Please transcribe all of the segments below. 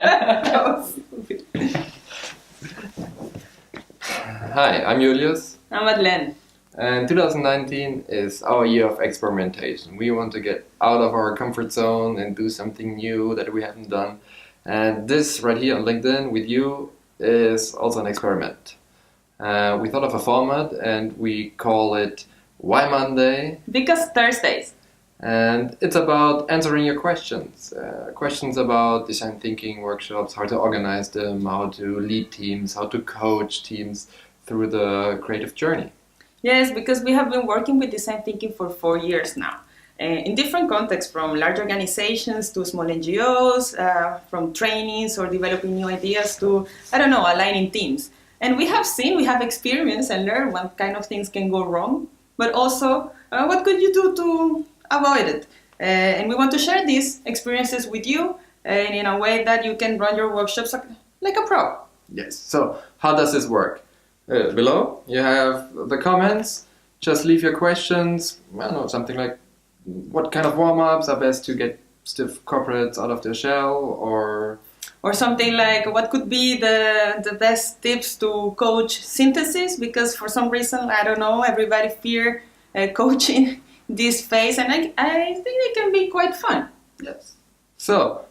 That was stupid. Hi, I'm Julius, I'm Madeleine. and 2019 is our year of experimentation. We want to get out of our comfort zone and do something new that we haven't done. And this right here on LinkedIn with you is also an experiment. We thought of a format and we call it Why Monday? Because Thursdays. And it's about answering your questions. Questions about design thinking workshops, how to organize them, how to lead teams, how to coach teams through the creative journey. Yes, because we have been working with design thinking for 4 years now. In different contexts, from large organizations to small NGOs, from trainings or developing new ideas to, aligning teams. And we have experienced and learned what kind of things can go wrong, but also what could you do to avoid it. And we want to share these experiences with you in a way that you can run your workshops like a pro. Yes, so how does this work? Below you have the comments. Just leave your questions. I don't know, something like what kind of warm-ups are best to get stiff corporates out of their shell, or something like what could be the best tips to coach synthesis, because for some reason, I don't know, everybody fear coaching this phase, and I think it can be quite fun. Yes. So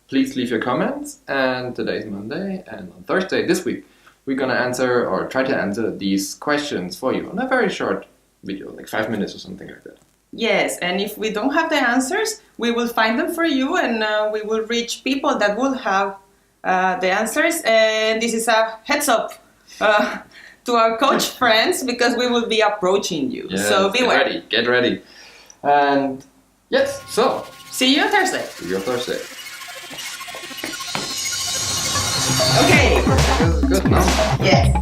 please leave your comments, and today's Monday, and on Thursday this week we're gonna answer or try to answer these questions for you on a very short video, like 5 minutes or something like that. Yes, and if we don't have the answers, we will find them for you, and we will reach people that will have the answers. And this is a heads up to our coach friends, because we will be approaching you. Yes, so beware. Get ready. And yes, so See you on Thursday. see you on Thursday. Okay. Good, no? Yes.